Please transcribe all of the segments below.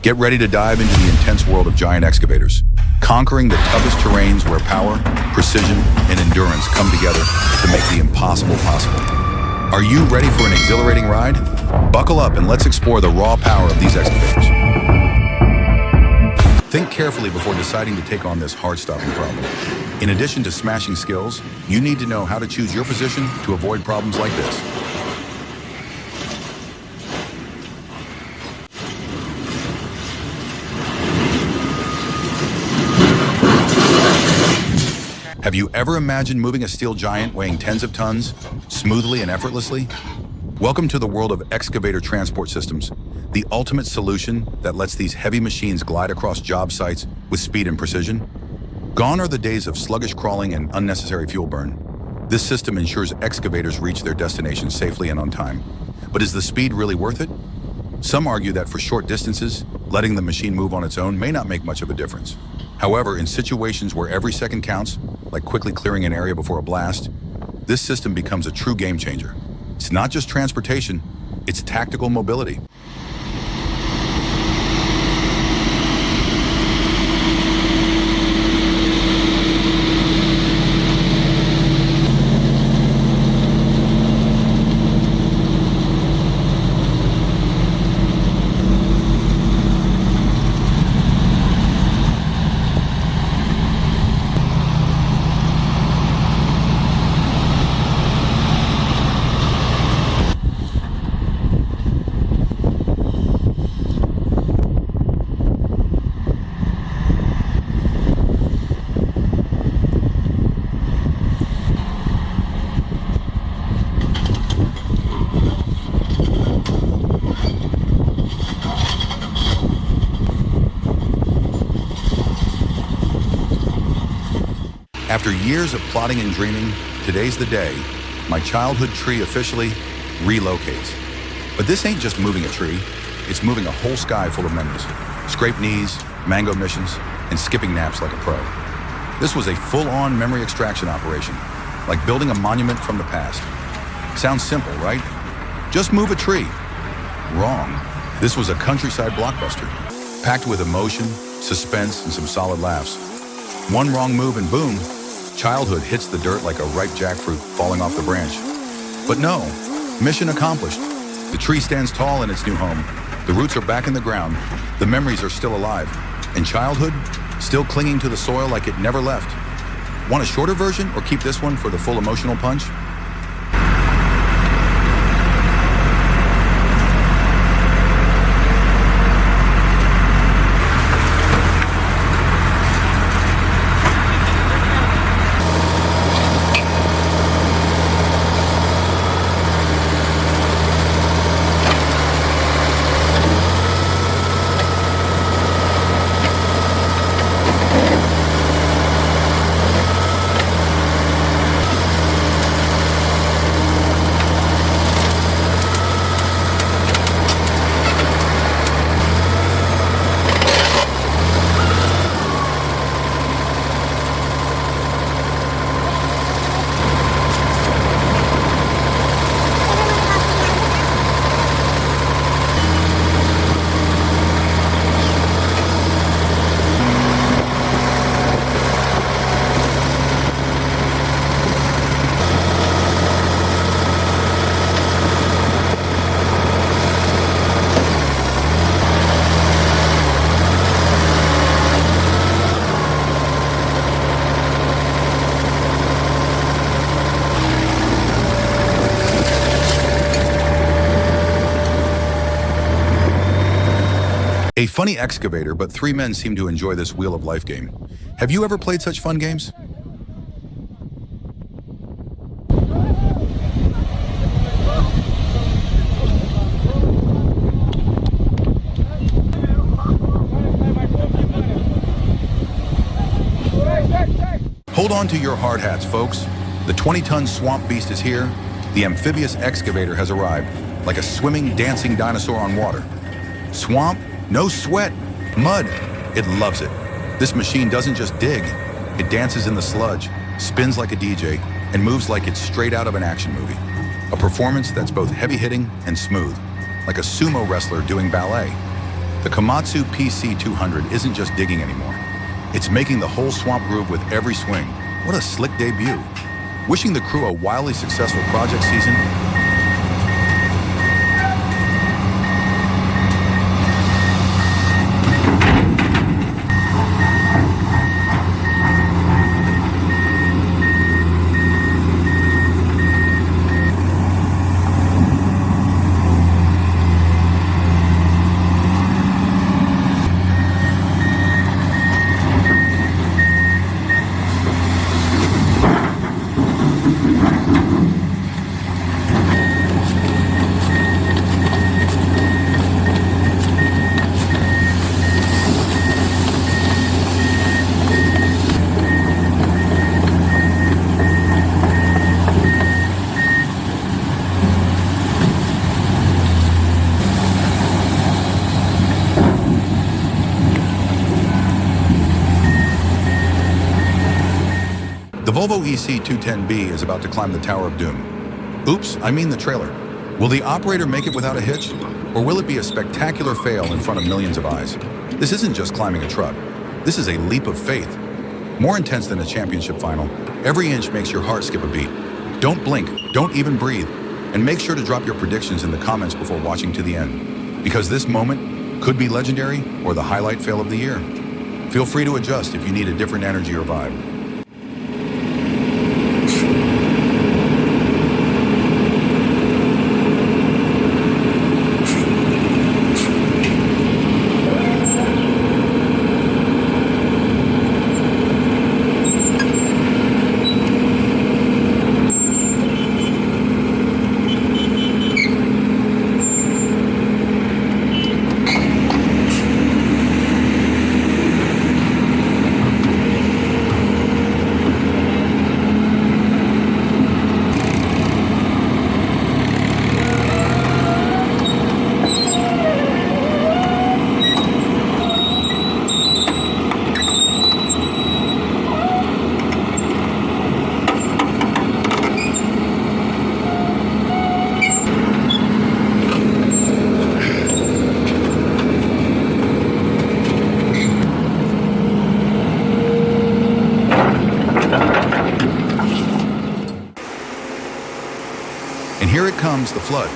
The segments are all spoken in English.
Get ready to dive into the intense world of giant excavators, conquering the toughest terrains where power, precision, and endurance come together to make the impossible possible. Are you ready for an exhilarating ride? Buckle up and let's explore the raw power of these excavators. Think carefully before deciding to take on this heart-stopping problem. In addition to smashing skills, you need to know how to choose your position to avoid problems like this. Have you ever imagined moving a steel giant weighing tens of tons, smoothly and effortlessly? Welcome to the world of excavator transport systems, the ultimate solution that lets these heavy machines glide across job sites with speed and precision. Gone are the days of sluggish crawling and unnecessary fuel burn. This system ensures excavators reach their destination safely and on time. But is the speed really worth it? Some argue that for short distances, letting the machine move on its own may not make much of a difference. However, in situations where every second counts, like quickly clearing an area before a blast, this system becomes a true game changer. It's not just transportation, it's tactical mobility. After years of plotting and dreaming, today's the day. My childhood tree officially relocates. But this ain't just moving a tree, it's moving a whole sky full of memories. Scraped knees, mango missions, and skipping naps like a pro. This was a full-on memory extraction operation, like building a monument from the past. Sounds simple, right? Just move a tree. Wrong. This was a countryside blockbuster, packed with emotion, suspense, and some solid laughs. One wrong move and boom, childhood hits the dirt like a ripe jackfruit falling off the branch. But no, mission accomplished. The tree stands tall in its new home. The roots are back in the ground. The memories are still alive. And childhood, still clinging to the soil like it never left. Want a shorter version or keep this one for the full emotional punch? A funny excavator, but three men seem to enjoy this Wheel of Life game. Have you ever played such fun games? Hold on to your hard hats, folks. The 20-ton swamp beast is here. The amphibious excavator has arrived, like a swimming, dancing dinosaur on water. Swamp? No sweat, mud. It loves it. This machine doesn't just dig, it dances in the sludge, spins like a DJ, and moves like it's straight out of an action movie. A performance that's both heavy-hitting and smooth, like a sumo wrestler doing ballet. The Komatsu PC200 isn't just digging anymore. It's making the whole swamp groove with every swing. What a slick debut. Wishing the crew a wildly successful project season. The Volvo EC210B is about to climb the Tower of Doom. Oops, I mean the trailer. Will the operator make it without a hitch? Or will it be a spectacular fail in front of millions of eyes? This isn't just climbing a truck. This is a leap of faith. More intense than a championship final, every inch makes your heart skip a beat. Don't blink, don't even breathe, and make sure to drop your predictions in the comments before watching to the end. Because this moment could be legendary or the highlight fail of the year. Feel free to adjust if you need a different energy or vibe. And here it comes, the flood.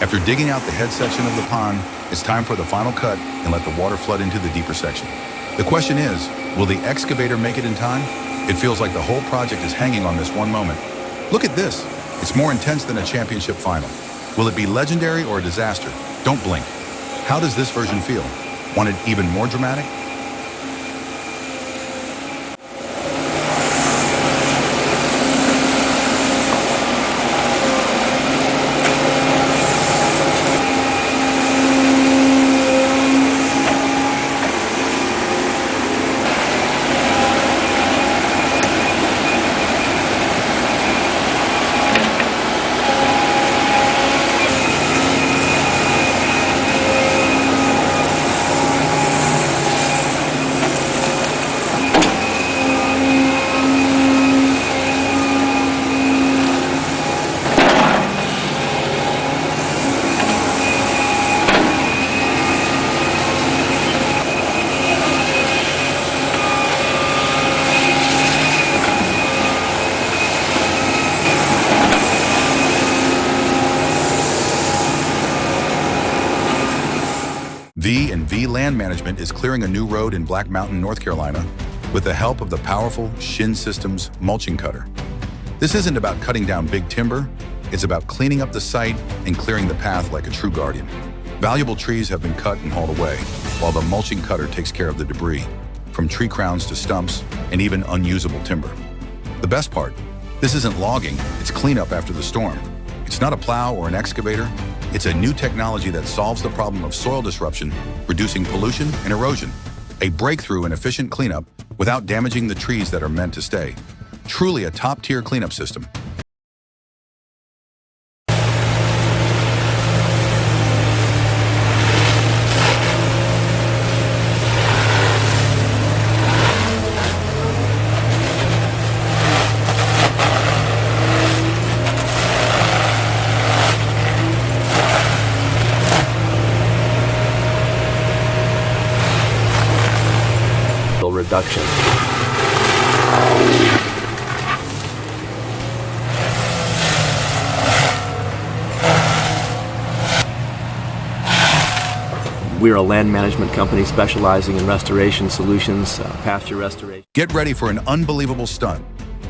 After digging out the head section of the pond, it's time for the final cut and let the water flood into the deeper section. The question is, will the excavator make it in time? It feels like the whole project is hanging on this one moment. Look at this. It's more intense than a championship final. Will it be legendary or a disaster? Don't blink. How does this version feel? Want it even more dramatic? V&V Land Management is clearing a new road in Black Mountain, North Carolina, with the help of the powerful Shin Systems mulching cutter. This isn't about cutting down big timber, it's about cleaning up the site and clearing the path like a true guardian. Valuable trees have been cut and hauled away, while the mulching cutter takes care of the debris, from tree crowns to stumps and even unusable timber. The best part, this isn't logging, it's cleanup after the storm. It's not a plow or an excavator. It's a new technology that solves the problem of soil disruption, reducing pollution and erosion. A breakthrough in efficient cleanup without damaging the trees that are meant to stay. Truly a top-tier cleanup system. reduction. We're a land management company specializing in restoration solutions, pasture restoration. Get ready for an unbelievable stunt.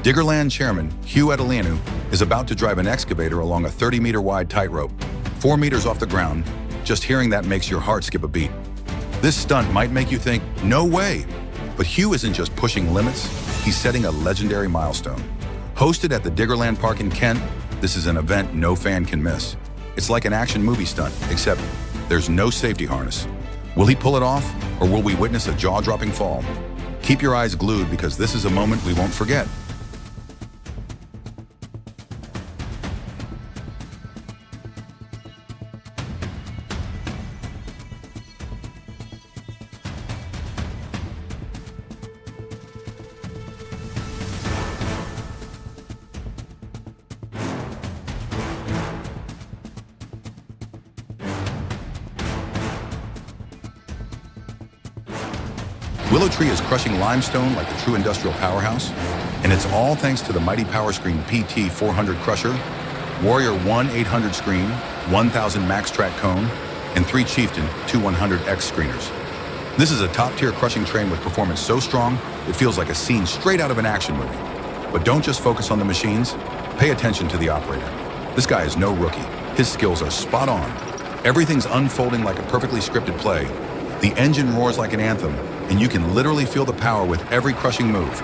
Diggerland chairman Hugh Edelianu is about to drive an excavator along a 30-meter wide tightrope, 4 meters off the ground. Just hearing that makes your heart skip a beat. This stunt might make you think, no way. But Hugh isn't just pushing limits, he's setting a legendary milestone. Hosted at the Diggerland Park in Kent, this is an event no fan can miss. It's like an action movie stunt, except there's no safety harness. Will he pull it off, or will we witness a jaw-dropping fall? Keep your eyes glued because this is a moment we won't forget. Willow Tree is crushing limestone like a true industrial powerhouse, and it's all thanks to the mighty Power Screen PT 400 crusher, Warrior 1 800 screen, 1000 max track cone, and 3 Chieftain 2100X screeners. This is a top-tier crushing train with performance so strong, it feels like a scene straight out of an action movie. But don't just focus on the machines, pay attention to the operator. This guy is no rookie. His skills are spot on. Everything's unfolding like a perfectly scripted play. The engine roars like an anthem, and you can literally feel the power with every crushing move.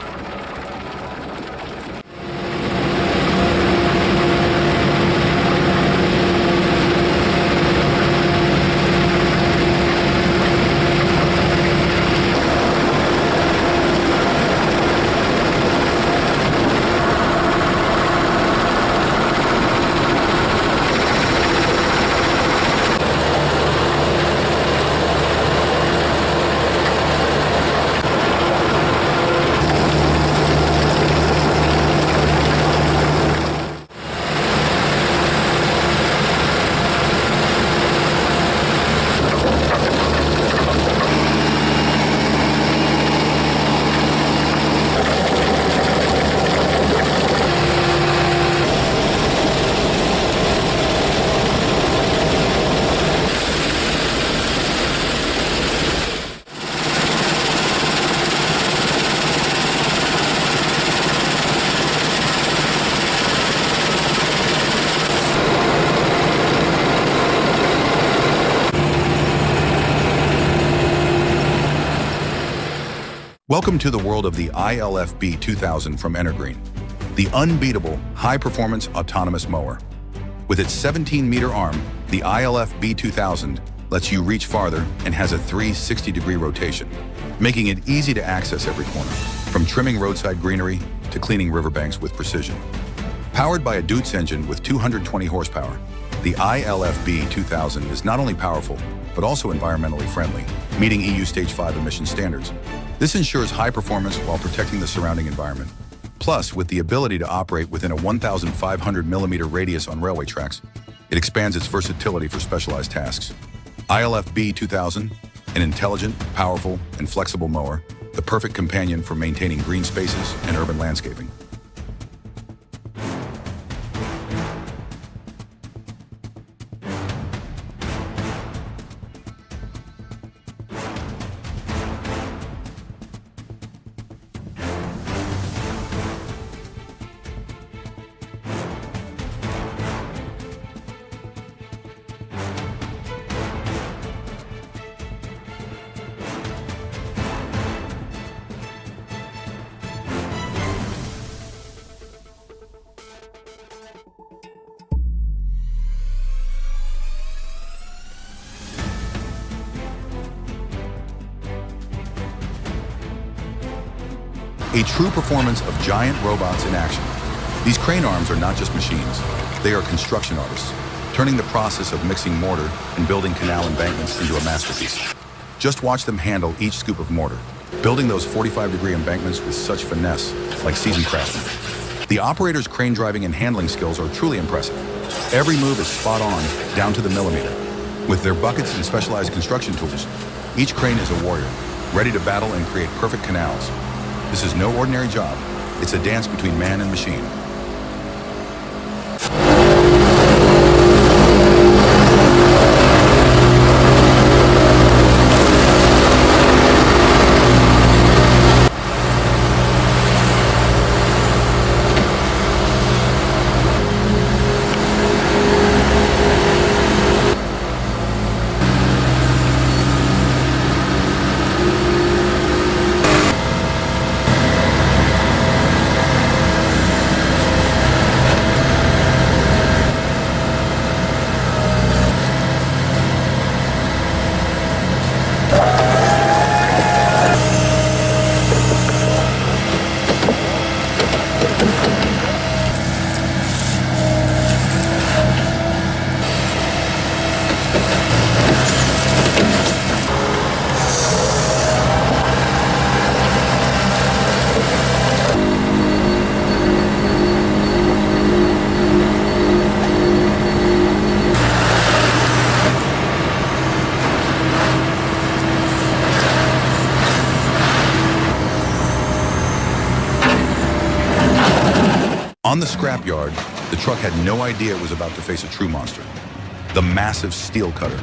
Welcome to the world of the ILFB 2000 from Energreen, the unbeatable, high-performance autonomous mower. With its 17-meter arm, the ILFB 2000 lets you reach farther and has a 360-degree rotation, making it easy to access every corner, from trimming roadside greenery to cleaning riverbanks with precision. Powered by a Deutz engine with 220 horsepower, the ILFB 2000 is not only powerful, but also environmentally friendly, meeting EU Stage 5 emission standards. This ensures high performance while protecting the surrounding environment. Plus, with the ability to operate within a 1,500 millimeter radius on railway tracks, it expands its versatility for specialized tasks. ILFB 2000, an intelligent, powerful, and flexible mower, the perfect companion for maintaining green spaces and urban landscaping. A true performance of giant robots in action. These crane arms are not just machines, they are construction artists, turning the process of mixing mortar and building canal embankments into a masterpiece. Just watch them handle each scoop of mortar, building those 45-degree embankments with such finesse, like seasoned craftsmen. The operator's crane driving and handling skills are truly impressive. Every move is spot on, down to the millimeter. With their buckets and specialized construction tools, each crane is a warrior, ready to battle and create perfect canals. This is no ordinary job. It's a dance between man and machine. On the scrapyard, the truck had no idea it was about to face a true monster, the massive steel cutter.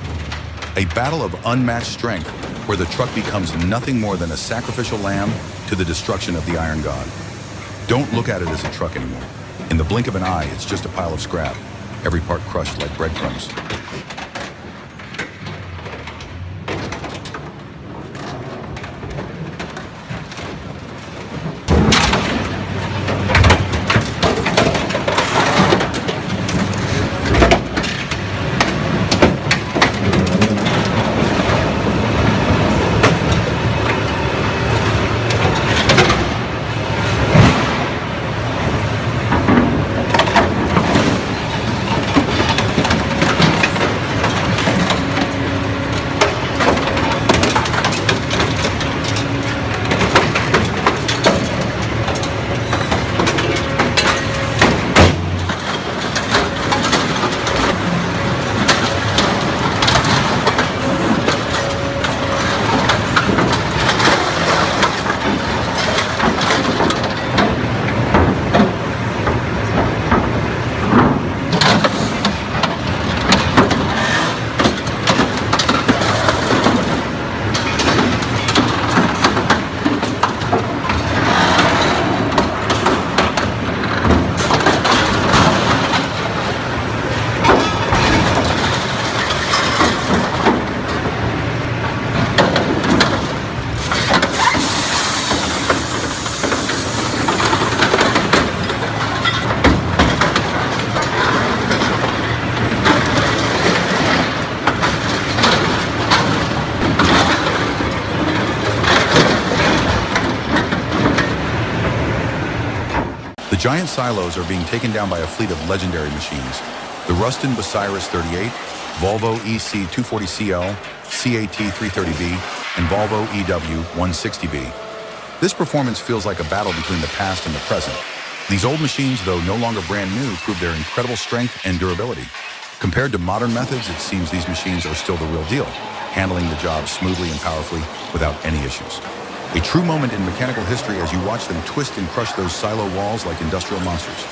A battle of unmatched strength where the truck becomes nothing more than a sacrificial lamb to the destruction of the Iron God. Don't look at it as a truck anymore. In the blink of an eye, it's just a pile of scrap, every part crushed like breadcrumbs. The giant silos are being taken down by a fleet of legendary machines. The Ruston Bucyrus 38, Volvo EC 240CL, CAT 330B, and Volvo EW 160B. This performance feels like a battle between the past and the present. These old machines, though no longer brand new, prove their incredible strength and durability. Compared to modern methods, it seems these machines are still the real deal, handling the job smoothly and powerfully without any issues. A true moment in mechanical history as you watch them twist and crush those silo walls like industrial monsters.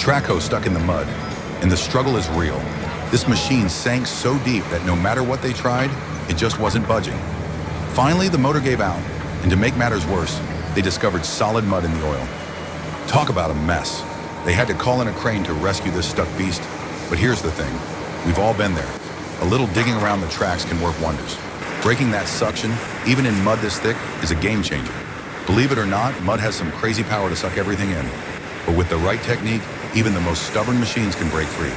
Traco stuck in the mud, and the struggle is real. This machine sank so deep that no matter what they tried, it just wasn't budging. Finally, the motor gave out, and to make matters worse, they discovered solid mud in the oil. Talk about a mess. They had to call in a crane to rescue this stuck beast. But here's the thing. We've all been there. A little digging around the tracks can work wonders. Breaking that suction, even in mud this thick, is a game changer. Believe it or not, mud has some crazy power to suck everything in. But with the right technique, even the most stubborn machines can break free.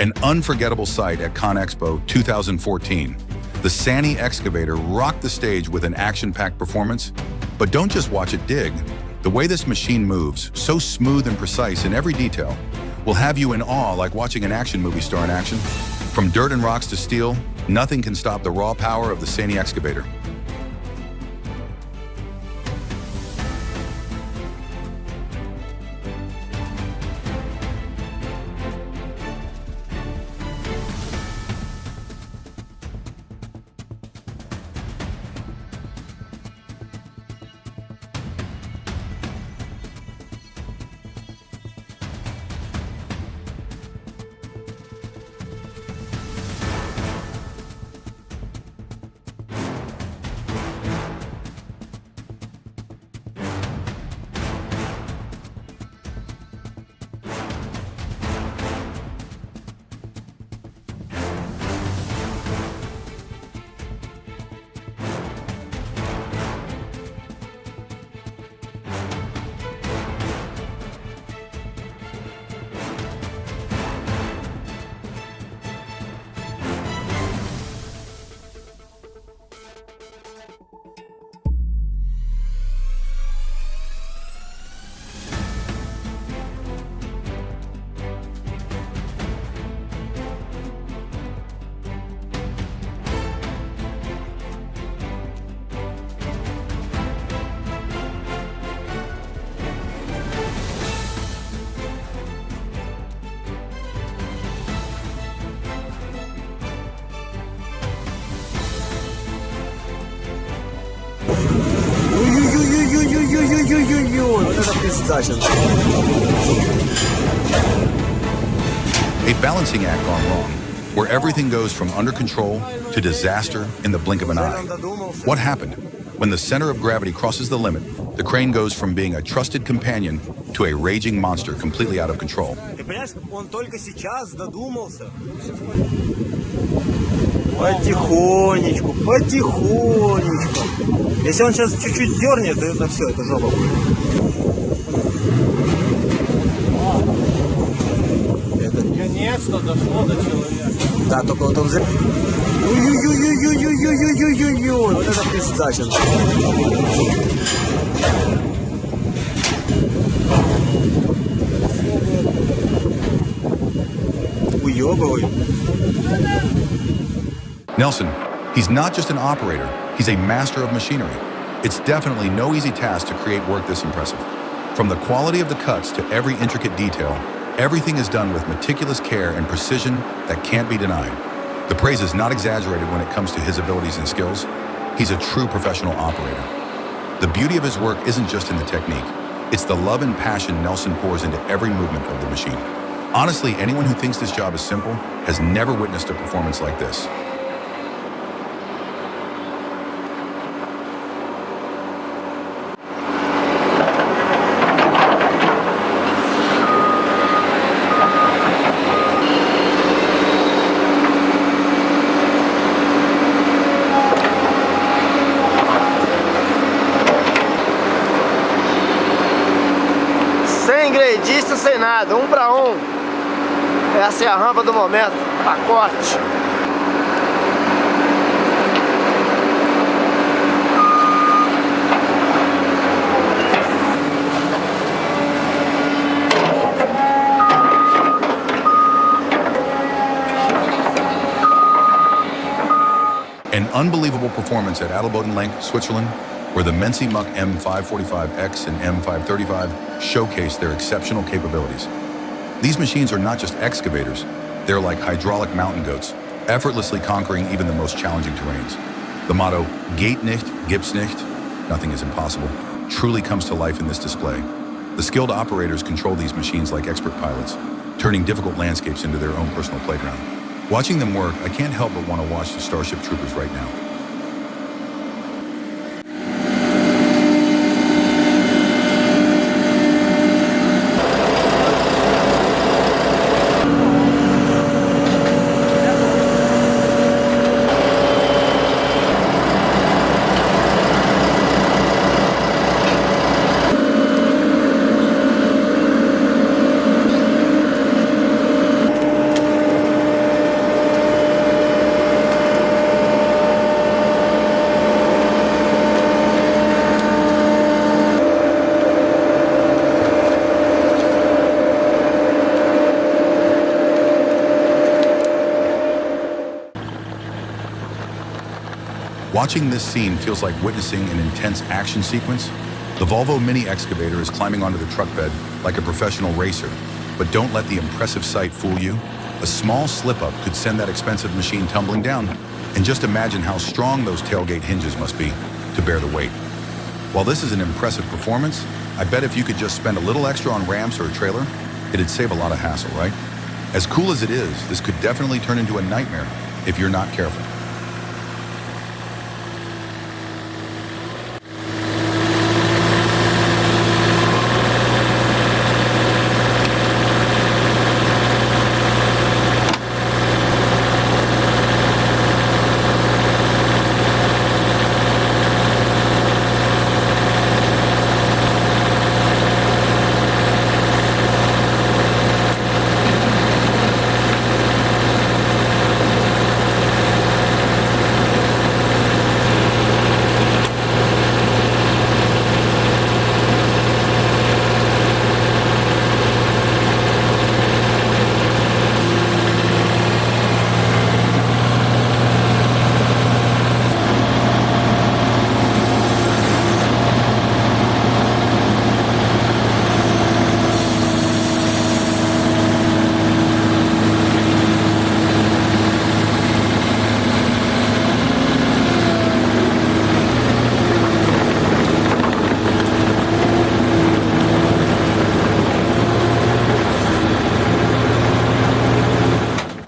An unforgettable sight at ConExpo 2014. The Sany Excavator rocked the stage with an action-packed performance. But don't just watch it dig. The way this machine moves, so smooth and precise in every detail, will have you in awe like watching an action movie star in action. From dirt and rocks to steel, nothing can stop the raw power of the Sany Excavator. Ой-ой-ой-ой-ой-ой-ой-ой-ой, вот это пизда сейчас. A balancing act gone wrong, where everything goes from under control to disaster in the blink of an eye. What happened? When the center of gravity crosses the limit, the crane goes from being a trusted companion to a raging monster completely out of control. Ты понимаешь, он только сейчас додумался. Потихонечку, потихонечку. Если он сейчас чуть-чуть дернет, то это все, это жопа будет. Наконец-то дошло до человека. Да, только вот он... Ой-ой-ой-ой-ой-ой-ой-ой-ой-ой, вот это пизда сейчас. Уебывай. Nelson, he's not just an operator, he's a master of machinery. It's definitely no easy task to create work this impressive. From the quality of the cuts to every intricate detail, everything is done with meticulous care and precision that can't be denied. The praise is not exaggerated when it comes to his abilities and skills. He's a true professional operator. The beauty of his work isn't just in the technique, it's the love and passion Nelson pours into every movement of the machine. Honestly, anyone who thinks this job is simple has never witnessed a performance like this. pressa sem nada, 1 para 1. Essa é a rampa do momento, pacote. An unbelievable performance at Adelboden, Switzerland, where the Menzi Muck M545X and M535 showcase their exceptional capabilities. These machines are not just excavators, they're like hydraulic mountain goats, effortlessly conquering even the most challenging terrains. The motto, "Geht nicht, gibt's nicht," nothing is impossible, truly comes to life in this display. The skilled operators control these machines like expert pilots, turning difficult landscapes into their own personal playground. Watching them work, I can't help but want to watch the Starship Troopers right now. Watching this scene feels like witnessing an intense action sequence. The Volvo Mini Excavator is climbing onto the truck bed like a professional racer. But don't let the impressive sight fool you. A small slip-up could send that expensive machine tumbling down. And just imagine how strong those tailgate hinges must be to bear the weight. While this is an impressive performance, I bet if you could just spend a little extra on ramps or a trailer, it'd save a lot of hassle, right? As cool as it is, this could definitely turn into a nightmare if you're not careful.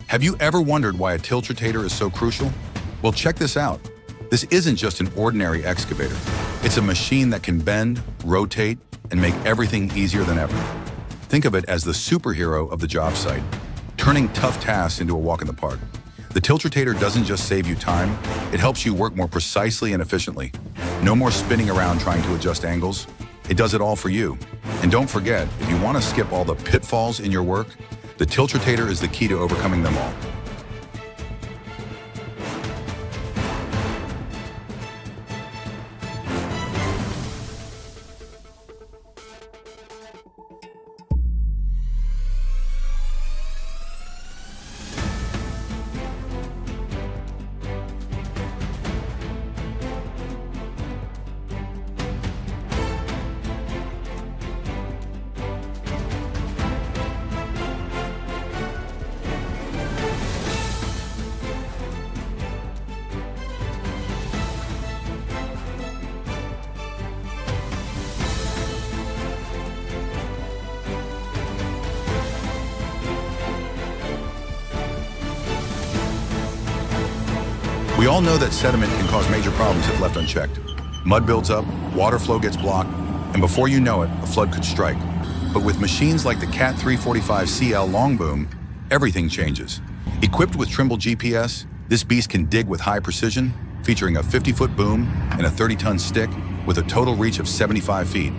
Have you ever wondered why a tiltrotator is so crucial? Well, check this out. This isn't just an ordinary excavator. It's a machine that can bend, rotate, and make everything easier than ever. Think of it as the superhero of the job site, turning tough tasks into a walk in the park. The tiltrotator doesn't just save you time, it helps you work more precisely and efficiently. No more spinning around trying to adjust angles. It does it all for you. And don't forget, if you want to skip all the pitfalls in your work, the tiltrotator is the key to overcoming them all. We all know that sediment can cause major problems if left unchecked. Mud builds up, water flow gets blocked, and before you know it, a flood could strike. But with machines like the Cat 345 CL long boom, everything changes. Equipped with Trimble GPS, this beast can dig with high precision, featuring a 50-foot boom and a 30-ton stick with a total reach of 75 feet.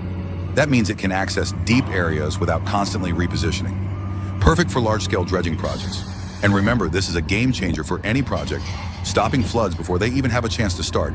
That means it can access deep areas without constantly repositioning. Perfect for large-scale dredging projects. And remember, this is a game changer for any project, stopping floods before they even have a chance to start.